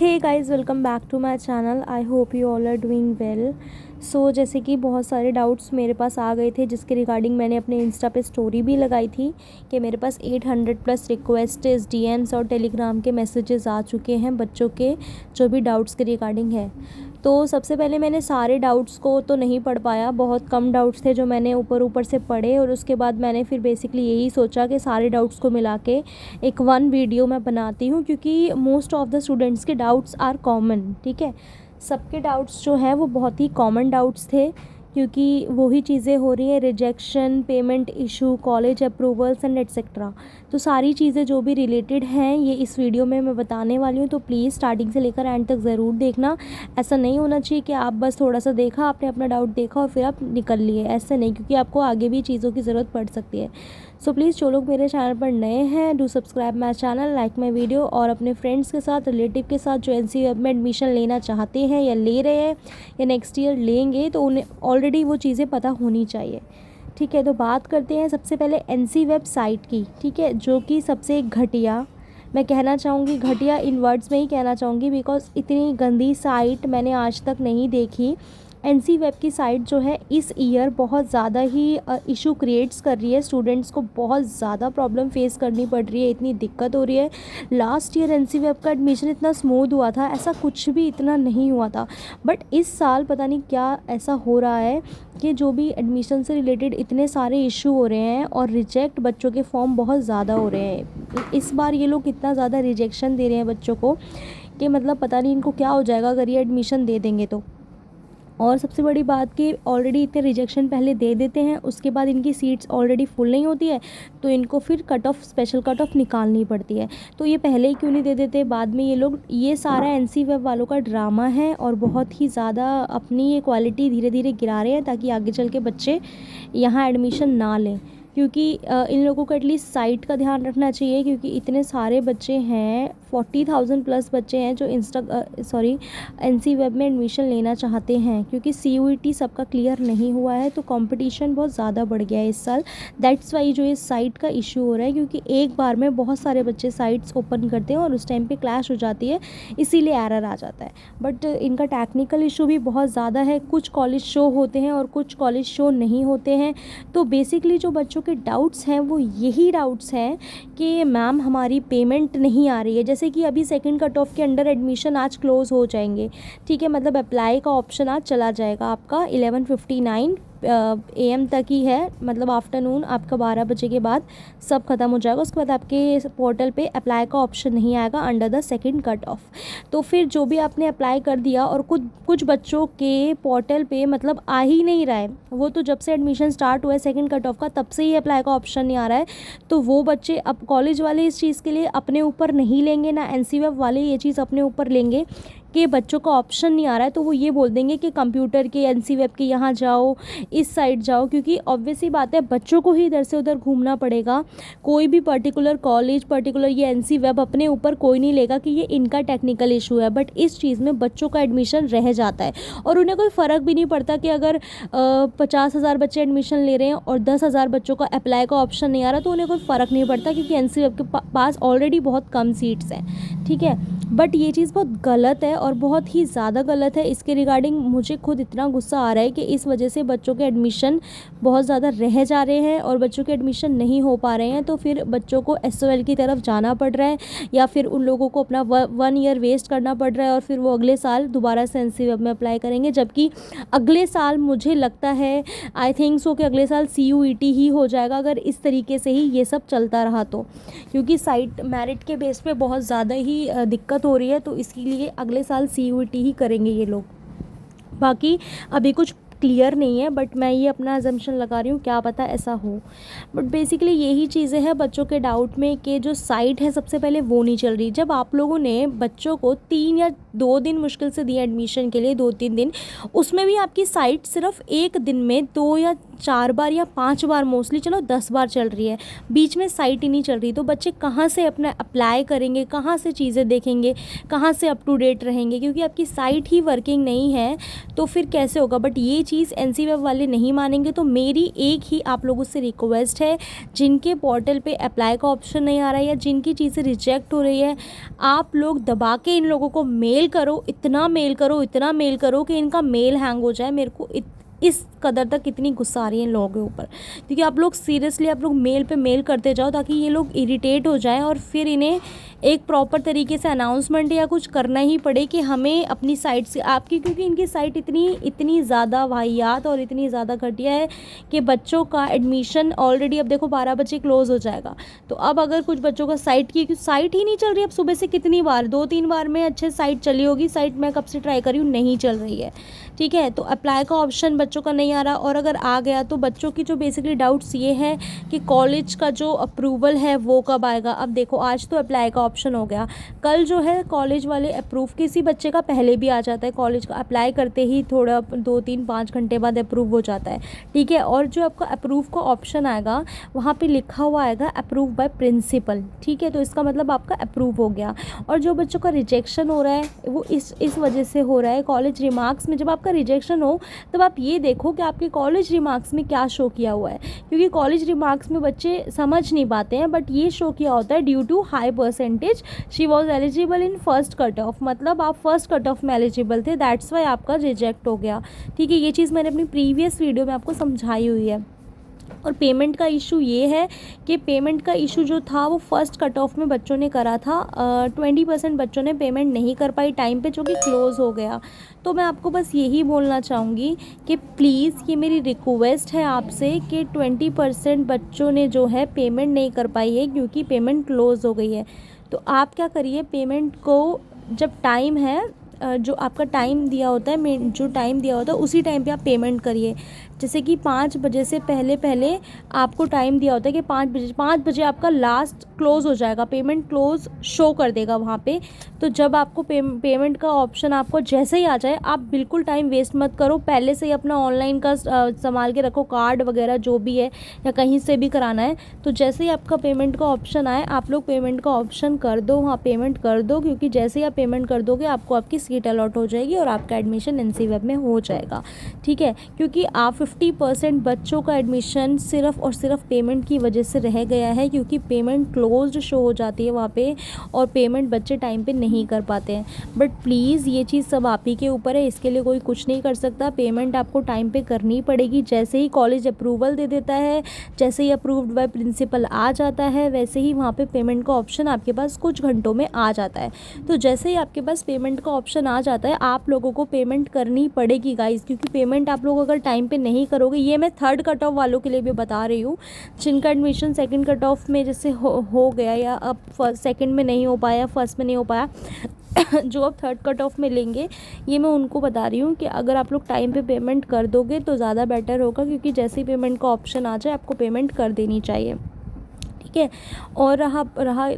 Hey guys, welcome back to my channel. I hope you all are doing well. So जैसे कि बहुत सारे doubts मेरे पास आ गए थे, जिसके रिगार्डिंग मैंने अपने इंस्टा पे स्टोरी भी लगाई थी कि मेरे पास 800 प्लस रिक्वेस्ट्स, डीएम्स और टेलीग्राम के मैसेजेस आ चुके हैं बच्चों के जो भी डाउट्स के रिगार्डिंग है। तो सबसे पहले मैंने सारे डाउट्स को तो नहीं पढ़ पाया, बहुत कम डाउट्स थे जो मैंने ऊपर से पढ़े, और उसके बाद मैंने फिर बेसिकली यही सोचा कि सारे डाउट्स को मिला के एक वन वीडियो मैं बनाती हूँ, क्योंकि मोस्ट ऑफ द स्टूडेंट्स के डाउट्स आर कॉमन। ठीक है, सबके डाउट्स जो है वो बहुत ही कॉमन डाउट्स थे, क्योंकि वही चीज़ें हो रही हैं, rejection, payment issue, college approvals and etcetera. तो सारी चीज़ें जो भी रिलेटेड हैं ये इस वीडियो में मैं बताने वाली हूँ। तो प्लीज़ स्टार्टिंग से लेकर एंड तक ज़रूर देखना। ऐसा नहीं होना चाहिए कि आप बस थोड़ा सा देखा, आपने अपना डाउट देखा और फिर आप निकल लिए, ऐसे नहीं, क्योंकि आपको आगे भी चीज़ों की ज़रूरत पड़ सकती है। सो प्लीज़ जो लोग मेरे चैनल पर नए हैं, do subscribe my channel, like my video, और अपने फ्रेंड्स के साथ, रिलेटिव के साथ जो NC में एडमिशन लेना चाहते हैं या ले रहे हैं या नेक्स्ट ईयर लेंगे, तो उन्हें ऑलरेडी वो चीज़ें पता होनी चाहिए। ठीक है, तो बात करते हैं सबसे पहले NC वेबसाइट की। ठीक है, जो कि सबसे घटिया, मैं कहना चाहूँगी घटिया इन वर्ड्स में ही कहना चाहूँगी, बिकॉज इतनी गंदी साइट मैंने आज तक नहीं देखी। NC वेब की साइट जो है इस ईयर बहुत ज़्यादा ही इशू क्रिएट्स कर रही है, स्टूडेंट्स को बहुत ज़्यादा प्रॉब्लम फेस करनी पड़ रही है, इतनी दिक्कत हो रही है। लास्ट ईयर NC वेब का एडमिशन इतना स्मूथ हुआ था, ऐसा कुछ भी इतना नहीं हुआ था, बट इस साल पता नहीं क्या ऐसा हो रहा है कि जो भी एडमिशन से रिलेटेड इतने सारे इशू हो रहे हैं और रिजेक्ट बच्चों के फॉर्म बहुत ज़्यादा हो रहे हैं। इस बार ये लोग इतना ज़्यादा रिजेक्शन दे रहे हैं बच्चों को कि मतलब पता नहीं इनको क्या हो जाएगा अगर ये एडमिशन दे देंगे तो। और सबसे बड़ी बात कि ऑलरेडी इतने रिजेक्शन पहले दे देते हैं, उसके बाद इनकी सीट्स ऑलरेडी फुल नहीं होती है, तो इनको फिर cut off, special cut off निकालनी पड़ती है। तो ये पहले ही क्यों नहीं दे देते बाद में ये लोग? ये सारा NC वेब वालों का ड्रामा है, और बहुत ही ज़्यादा अपनी ये क्वालिटी धीरे धीरे गिरा रहे हैं ताकि आगे चल के बच्चे यहाँ एडमिशन ना लें। क्योंकि इन लोगों को एटलीस्ट साइट का ध्यान रखना चाहिए, क्योंकि इतने सारे बच्चे हैं, 40,000 प्लस बच्चे हैं जो NC वेब में एडमिशन लेना चाहते हैं, क्योंकि CUET सबका क्लियर नहीं हुआ है, तो कंपटीशन बहुत ज़्यादा बढ़ गया है इस साल। दैट्स वाई जो ये साइट का इशू हो रहा है, क्योंकि एक बार में बहुत सारे बच्चे साइट्स ओपन करते हैं और उस टाइम पे क्लैश हो जाती है, इसीलिए एरर आ जाता है। बट इनका टेक्निकल इशू भी बहुत ज़्यादा है, कुछ कॉलेज शो होते हैं और कुछ कॉलेज शो नहीं होते हैं। तो बेसिकली जो बच्चों के डाउट्स हैं वो यही डाउट्स हैं कि मैम हमारी पेमेंट नहीं आ रही है। जैसे कि अभी सेकंड कट ऑफ के अंडर एडमिशन आज क्लोज़ हो जाएंगे। ठीक है, मतलब अप्लाई का ऑप्शन आज चला जाएगा आपका 11:59 AM तक ही है, मतलब आफ्टरनून आपका 12 बजे के बाद सब खत्म हो जाएगा। उसके बाद आपके पोर्टल पे अप्लाई का ऑप्शन नहीं आएगा under the second cut off. तो फिर जो भी आपने अप्लाई कर दिया, और कुछ बच्चों के पोर्टल पे मतलब आ ही नहीं रहा है, वो तो जब से एडमिशन स्टार्ट हुआ है सेकंड कट ऑफ का तब से ही अप्लाई का ऑप्शन नहीं आ रहा है। तो वो बच्चे, अब कॉलेज वाले इस चीज़ के लिए अपने ऊपर नहीं लेंगे, ना NC वेब वाले ये चीज़ अपने ऊपर लेंगे कि बच्चों का ऑप्शन नहीं आ रहा है, तो वो ये बोल देंगे कि कंप्यूटर के NC वेब के यहाँ जाओ, इस साइड जाओ, क्योंकि ऑब्वियस ही बात है बच्चों को ही इधर से उधर घूमना पड़ेगा। कोई भी पर्टिकुलर कॉलेज, पर्टिकुलर ये NC वेब अपने ऊपर कोई नहीं लेगा कि ये इनका टेक्निकल इशू है, बट इस चीज़ में बच्चों का एडमिशन रह जाता है, और उन्हें कोई फ़र्क भी नहीं पड़ता कि अगर 50,000 बच्चे एडमिशन ले रहे हैं और 10,000 बच्चों का अप्लाई का ऑप्शन नहीं आ रहा, तो उन्हें कोई फ़र्क नहीं पड़ता, क्योंकि NC वेब के पास ऑलरेडी बहुत कम सीट्स हैं। ठीक है, बट ये चीज़ बहुत गलत है और बहुत ही ज़्यादा गलत है। इसके रिगार्डिंग मुझे खुद इतना गुस्सा आ रहा है कि इस वजह से बच्चों के एडमिशन बहुत ज़्यादा रह जा रहे हैं और बच्चों के एडमिशन नहीं हो पा रहे हैं, तो फिर बच्चों को SOL की तरफ जाना पड़ रहा है, या फिर उन लोगों को अपना 1 ईयर वेस्ट करना पड़ रहा है, और फिर वो अगले साल दोबारा से NC वेब में अप्लाई करेंगे। जबकि अगले साल मुझे लगता है, आई थिंक सो, कि अगले साल CUET ही हो जाएगा अगर इस तरीके से ही ये सब चलता रहा तो, क्योंकि साइट मेरिट के बेस पे बहुत ज़्यादा ही दिक्कत हो रही है, तो इसके लिए अगले साल CUET ही करेंगे ये लोग। बाकी अभी कुछ क्लियर नहीं है, बट मैं ये अपना अजम्पशन लगा रही हूँ, क्या पता ऐसा हो। बट बेसिकली यही चीज़ें हैं बच्चों के डाउट में कि जो साइट है सबसे पहले वो नहीं चल रही। जब आप लोगों ने बच्चों को 3 या 2 दिन मुश्किल से दिए एडमिशन के लिए, 2-3 दिन, उसमें भी आपकी साइट सिर्फ एक दिन में 2 या 4 बार या 5 बार, मोस्टली चलो 10 बार चल रही है, बीच में साइट ही नहीं चल रही, तो बच्चे कहाँ से अपना अप्लाई करेंगे, कहाँ से चीज़ें देखेंगे, कहाँ से अप टू डेट रहेंगे, क्योंकि आपकी साइट ही वर्किंग नहीं है, तो फिर कैसे होगा। बट ये चीज़ एनसीवेब वाले नहीं मानेंगे। तो मेरी एक ही आप लोगों से रिक्वेस्ट है, जिनके पोर्टल पे अप्लाई का ऑप्शन नहीं आ रहा है या जिनकी चीज़ें रिजेक्ट हो रही है, आप लोग दबा के इन लोगों को मेल करो, इतना मेल करो, इतना मेल करो कि इनका मेल हैंग हो जाए। मेरे को इस कदर तक इतनी गुस्सा आ रही है इन लोगों के ऊपर, क्योंकि आप लोग सीरियसली आप लोग मेल पे मेल करते जाओ ताकि ये लोग इरिटेट हो जाएं और फिर इन्हें एक प्रॉपर तरीके से अनाउंसमेंट या कुछ करना ही पड़े कि हमें अपनी साइट से आपकी, क्योंकि इनकी साइट इतनी ज़्यादा वाहियात और इतनी ज़्यादा घटिया है कि बच्चों का एडमिशन ऑलरेडी अब देखो 12 बजे क्लोज़ हो जाएगा। तो अब अगर कुछ बच्चों का साइट ही नहीं चल रही। अब सुबह से कितनी बार 2-3 बार में अच्छे साइट चली होगी, साइट मैं कब से ट्राई करी हूँ, नहीं चल रही है। ठीक है, तो अप्लाई का ऑप्शन बच्चों का नहीं आ रहा, और अगर आ गया तो बच्चों की जो बेसिकली डाउट्स ये है कि कॉलेज का जो अप्रूवल है वो कब आएगा। अब देखो आज तो अप्लाई का ऑप्शन हो गया, कल जो है कॉलेज वाले अप्रूव, किसी बच्चे का पहले भी आ जाता है, कॉलेज का अप्लाई करते ही थोड़ा 2-3-5 घंटे बाद अप्रूव हो जाता है। ठीक है, और जो आपका अप्रूव का ऑप्शन आएगा वहाँ पे लिखा हुआ आएगा अप्रूव बाय प्रिंसिपल। ठीक है, तो इसका मतलब आपका अप्रूव हो गया। और जो बच्चों का रिजेक्शन हो रहा है वो इस वजह से हो रहा है, कॉलेज रिमार्क्स में जब आपका रिजेक्शन हो तब आप ये देखो कि आपके कॉलेज रिमार्क्स में क्या शो किया हुआ है, क्योंकि कॉलेज रिमार्क्स में बच्चे समझ नहीं पाते हैं, बट ये शो किया होता है due to high percentage she was eligible in first cut off, मतलब आप फर्स्ट कट ऑफ में एलिजिबल थे, दैट्स वाई आपका रिजेक्ट हो गया। ठीक है, ये चीज़ मैंने अपनी प्रीवियस वीडियो में आपको समझाई हुई है। और पेमेंट का इशू ये है कि पेमेंट का इशू जो था वो फर्स्ट कट ऑफ में बच्चों ने करा था, 20% बच्चों ने पेमेंट नहीं कर पाई टाइम पे, जो कि क्लोज़ हो गया। तो मैं आपको बस यही बोलना चाहूँगी कि प्लीज़ ये मेरी रिक्वेस्ट है आपसे कि 20% बच्चों ने जो है पेमेंट नहीं कर पाई है क्योंकि पेमेंट क्लोज़ हो गई है। तो आप क्या करिए, पेमेंट को जब टाइम है, जो आपका टाइम दिया होता है, जो टाइम दिया होता है उसी टाइम पे आप पेमेंट करिए। जैसे कि 5 बजे से पहले आपको टाइम दिया होता है कि 5 बजे आपका लास्ट क्लोज़ हो जाएगा, पेमेंट क्लोज़ शो कर देगा वहाँ पे। तो जब आपको पेमेंट का ऑप्शन आपको जैसे ही आ जाए, आप बिल्कुल टाइम वेस्ट मत करो, पहले से ही अपना ऑनलाइन का संभाल के रखो, कार्ड वगैरह जो भी है या कहीं से भी कराना है। तो जैसे ही आपका पेमेंट का ऑप्शन आए, आप लोग पेमेंट का ऑप्शन कर दो, वहाँ पेमेंट कर दो, क्योंकि जैसे ही आप पेमेंट कर दोगे आपको आपकी सीट अलॉट हो जाएगी और आपका एडमिशन एनसीवेब में हो जाएगा। ठीक है, क्योंकि आप 50% बच्चों का एडमिशन सिर्फ और सिर्फ पेमेंट की वजह से रह गया है, क्योंकि पेमेंट क्लोज्ड शो हो जाती है वहाँ पे और पेमेंट बच्चे टाइम पे नहीं कर पाते हैं। बट प्लीज़ ये चीज़ सब आप ही के ऊपर है, इसके लिए कोई कुछ नहीं कर सकता। पेमेंट आपको टाइम पे करनी पड़ेगी, जैसे ही कॉलेज अप्रूवल दे देता है, जैसे ही अप्रूव्ड बाय प्रिंसिपल आ जाता है, वैसे ही वहाँ पे पेमेंट का ऑप्शन आपके पास कुछ घंटों में आ जाता है। तो जैसे ही आपके पास पेमेंट का ऑप्शन आ जाता है, आप लोगों को पेमेंट करनी पड़ेगी गाइस, क्योंकि पेमेंट आप लोग अगर टाइम पे नहीं करोगे, ये मैं थर्ड कट ऑफ वालों के लिए भी बता रही हूँ, जिनका एडमिशन सेकंड कट ऑफ में जैसे हो गया या अब सेकंड में नहीं हो पाया, फर्स्ट में नहीं हो पाया जो अब थर्ड कट ऑफ में लेंगे, ये मैं उनको बता रही हूँ कि अगर आप लोग टाइम पे पेमेंट कर दोगे तो ज़्यादा बेटर होगा, क्योंकि जैसे ही पेमेंट का ऑप्शन आ जाए आपको पेमेंट कर देनी चाहिए। ठीक है, और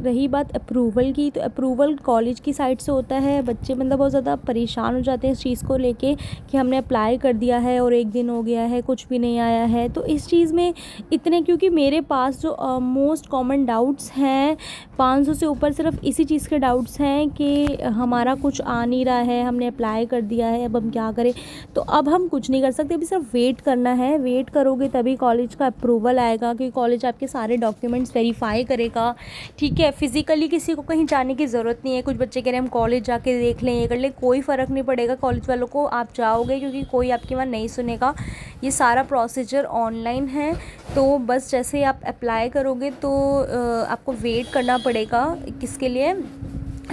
रही बात अप्रूवल की, तो अप्रूवल कॉलेज की साइड से होता है। बच्चे मतलब बहुत ज़्यादा परेशान हो जाते हैं इस चीज़ को लेके कि हमने अप्लाई कर दिया है और 1 दिन हो गया है, कुछ भी नहीं आया है। तो इस चीज़ में इतने, क्योंकि मेरे पास जो मोस्ट कॉमन डाउट्स हैं 500 से ऊपर सिर्फ इसी चीज़ के डाउट्स हैं कि हमारा कुछ आ नहीं रहा है, हमने अप्लाई कर दिया है, अब हम क्या करें। तो अब हम कुछ नहीं कर सकते, अभी सिर्फ वेट करना है। वेट करोगे तभी कॉलेज का अप्रूवल आएगा, क्योंकि कॉलेज आपके सारे डॉक्यूमेंट्स वेरीफाई करेगा। ठीक है, फिज़िकली किसी को कहीं जाने की ज़रूरत नहीं है। कुछ बच्चे कह रहे हैं हम कॉलेज जाके देख लें, ये कर लें, कोई फ़र्क नहीं पड़ेगा कॉलेज वालों को, आप जाओगे क्योंकि कोई आपकी बात नहीं सुनेगा। ये सारा प्रोसीजर ऑनलाइन है, तो बस जैसे ही आप अप्लाई करोगे तो आपको वेट करना पड़ेगा। किसके लिए?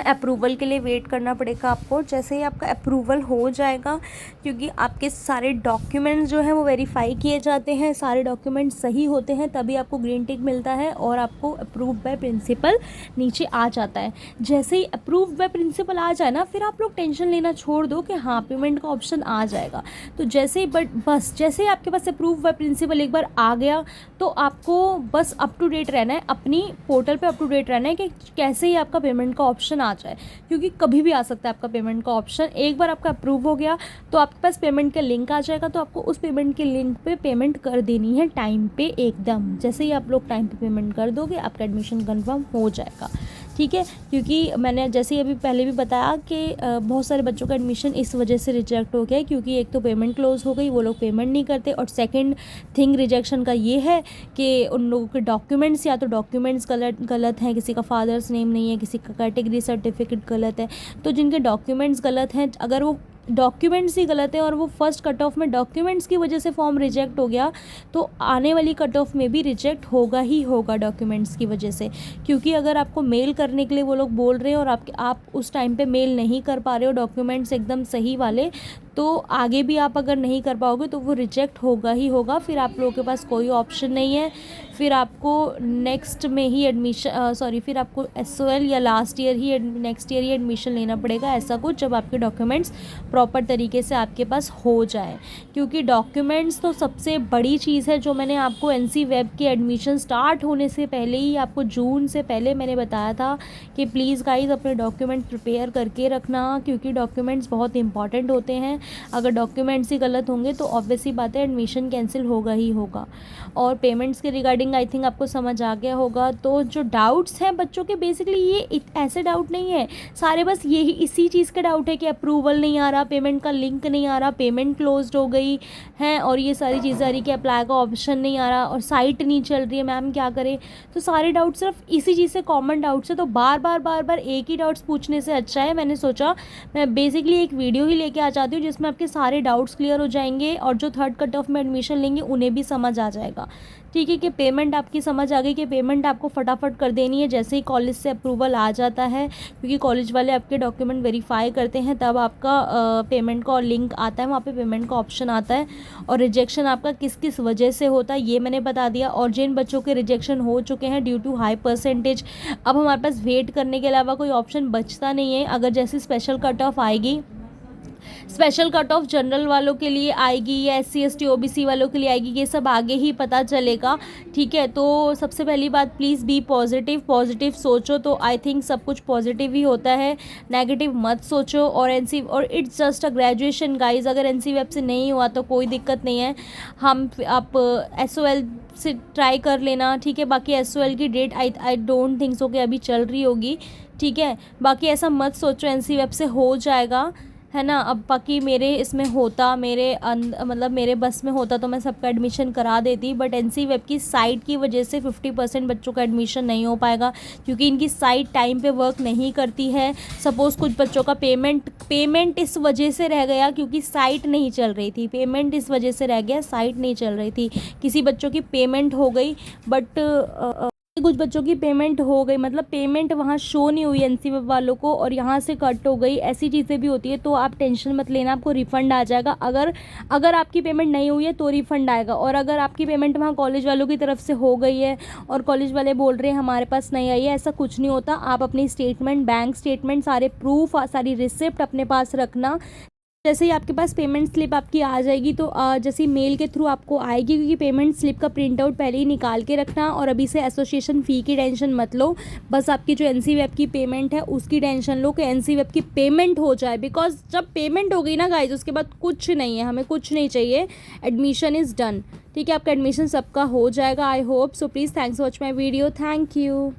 अप्रूवल के लिए वेट करना पड़ेगा आपको। जैसे ही आपका अप्रूवल हो जाएगा, क्योंकि आपके सारे डॉक्यूमेंट्स जो हैं वो वेरीफाई किए जाते हैं, सारे डॉक्यूमेंट्स सही होते हैं, तभी आपको ग्रीन टिक मिलता है और आपको अप्रूव बाय प्रिंसिपल नीचे आ जाता है। जैसे ही अप्रूव बाय प्रिंसिपल आ जाए ना, फिर आप लोग टेंशन लेना छोड़ दो कि हाँ पेमेंट का ऑप्शन आ जाएगा। तो जैसे ही जैसे ही आपके पास अप्रूव बाय प्रिंसिपल एक बार आ गया, तो आपको बस अप टू डेट रहना है, अपनी पोर्टल पे अप टू डेट रहना है कि कैसे ही आपका पेमेंट का ऑप्शन आ जाए, क्योंकि कभी भी आ सकता है आपका पेमेंट का ऑप्शन। एक बार आपका अप्रूव हो गया तो आपके पास पेमेंट का लिंक आ जाएगा, तो आपको उस पेमेंट के लिंक पे पेमेंट कर देनी है टाइम पे एकदम। जैसे ही आप लोग टाइम पे पेमेंट कर दोगे, आपका एडमिशन कंफर्म हो जाएगा। ठीक है। क्योंकि मैंने जैसे अभी पहले भी बताया कि बहुत सारे बच्चों का एडमिशन इस वजह से रिजेक्ट हो गया, क्योंकि एक तो पेमेंट क्लोज़ हो गई, वो लोग पेमेंट नहीं करते, और सेकंड थिंग रिजेक्शन का ये है कि उन लोगों के डॉक्यूमेंट्स या तो डॉक्यूमेंट्स गलत हैं, किसी का फादर्स नेम नहीं है, किसी का कैटेगरी सर्टिफिकेट गलत है। तो जिनके डॉक्यूमेंट्स गलत हैं, अगर वो डॉक्यूमेंट्स ही गलत है और वो फर्स्ट कट ऑफ में डॉक्यूमेंट्स की वजह से फॉर्म रिजेक्ट हो गया, तो आने वाली कट ऑफ में भी रिजेक्ट होगा ही होगा डॉक्यूमेंट्स की वजह से। क्योंकि अगर आपको मेल करने के लिए वो लोग बोल रहे हैं और आप उस टाइम पे मेल नहीं कर पा रहे हो डॉक्यूमेंट्स एकदम सही वाले, तो आगे भी आप अगर नहीं कर पाओगे तो वो रिजेक्ट होगा ही होगा। फिर आप लोगों के पास कोई ऑप्शन नहीं है, फिर आपको नेक्स्ट में ही फिर आपको SOL या लास्ट ईयर ही नेक्स्ट ईयर ही एडमिशन लेना पड़ेगा, ऐसा कुछ, जब आपके डॉक्यूमेंट्स प्रॉपर तरीके से आपके पास हो जाए। क्योंकि डॉक्यूमेंट्स तो सबसे बड़ी चीज़ है, जो मैंने आपको NC वेब के एडमिशन स्टार्ट होने से पहले ही, आपको जून से पहले मैंने बताया था कि प्लीज़ गाइज़ अपने डॉक्यूमेंट प्रिपेयर करके रखना, क्योंकि डॉक्यूमेंट्स बहुत इंपॉर्टेंट होते हैं। अगर डॉक्यूमेंट्स ही गलत होंगे तो ऑब्वियस ही बात है एडमिशन कैंसिल होगा ही होगा। और पेमेंट्स के रिगार्डिंग आई थिंक आपको समझ आ गया होगा। तो जो डाउट्स हैं बच्चों के, बेसिकली ये ऐसे डाउट नहीं है सारे, बस यही इसी चीज़ का डाउट है कि अप्रूवल नहीं आ रहा, पेमेंट का लिंक नहीं आ रहा, पेमेंट क्लोज्ड हो गई है, और ये सारी चीज़ें आ रही कि अप्लाई का ऑप्शन नहीं आ रहा, और साइट नहीं चल रही है, मैम क्या करें। तो सारे डाउट सिर्फ इसी चीज़ से कॉमन डाउट्स है। तो बार बार एक ही डाउट्स पूछने से अच्छा है, मैंने सोचा मैं बेसिकली एक वीडियो ही लेके आ जाती हूँ जिसमें आपके सारे डाउट्स क्लियर हो जाएंगे, और जो थर्ड कट ऑफ में एडमिशन लेंगे उन्हें भी समझ आ जाएगा। ठीक है, कि पेमेंट आपकी समझ आ गई कि पेमेंट आपको फटाफट कर देनी है जैसे ही कॉलेज से अप्रूवल आ जाता है, क्योंकि कॉलेज वाले आपके डॉक्यूमेंट वेरीफाई करते हैं, तब आपका पेमेंट का लिंक आता है, वहाँ पे पेमेंट का ऑप्शन आता है। और रिजेक्शन आपका किस किस वजह से होता है ये मैंने बता दिया। और जिन बच्चों के रिजेक्शन हो चुके हैं ड्यू टू हाई परसेंटेज, अब हमारे पास वेट करने के अलावा कोई ऑप्शन बचता नहीं है। अगर जैसे स्पेशल कट ऑफ आएगी, स्पेशल कट ऑफ जनरल वालों के लिए आएगी या SC ST OBC वालों के लिए आएगी, ये सब आगे ही पता चलेगा। ठीक है, तो सबसे पहली बात, प्लीज़ बी पॉजिटिव सोचो, तो आई थिंक सब कुछ पॉजिटिव ही होता है, नेगेटिव मत सोचो। और it's just a graduation guys, अगर NC वेब से नहीं हुआ तो कोई दिक्कत नहीं है, आप SOL से ट्राई कर लेना। ठीक है, बाकी SOL की date I don't think so कि अभी चल रही होगी। ठीक है, बाकी ऐसा मत सोचो NC वेब से हो जाएगा, है ना। अब बाकी मेरे इसमें होता, मेरे बस में होता तो मैं सबका एडमिशन करा देती, बट NC वेब की साइट की वजह से 50% बच्चों का एडमिशन नहीं हो पाएगा, क्योंकि इनकी साइट टाइम पे वर्क नहीं करती है। सपोज़ कुछ बच्चों का पेमेंट इस वजह से रह गया क्योंकि साइट नहीं चल रही थी, पेमेंट इस वजह से रह गया, साइट नहीं चल रही थी। किसी बच्चों की पेमेंट हो गई, बट कुछ बच्चों की पेमेंट हो गई, मतलब पेमेंट वहाँ शो नहीं हुई NC वेब वालों को, और यहाँ से कट हो गई, ऐसी चीज़ें भी होती है। तो आप टेंशन मत लेना, आपको रिफ़ंड आ जाएगा। अगर आपकी पेमेंट नहीं हुई है तो रिफ़ंड आएगा, और अगर आपकी पेमेंट वहाँ कॉलेज वालों की तरफ से हो गई है और कॉलेज वाले बोल रहे हैं हमारे पास नहीं आई है, ऐसा कुछ नहीं होता। आप अपनी स्टेटमेंट, बैंक स्टेटमेंट, सारे प्रूफ, सारी रिसिप्ट अपने पास रखना। जैसे ही आपके पास पेमेंट स्लिप आपकी आ जाएगी, तो जैसे मेल के थ्रू आपको आएगी, क्योंकि पेमेंट स्लिप का प्रिंट आउट पहले ही निकाल के रखना। और अभी से एसोसिएशन फ़ी की टेंशन मत लो, बस आपकी जो NC वेब की पेमेंट है उसकी टेंशन लो कि NC वेब की पेमेंट हो जाए। बिकॉज जब पेमेंट हो गई ना गाइज, उसके बाद कुछ नहीं है, हमें कुछ नहीं चाहिए, एडमिशन इज़ डन। ठीक है, आपका एडमिशन सबका हो जाएगा, I hope so. Please thanks watch my video, thank you.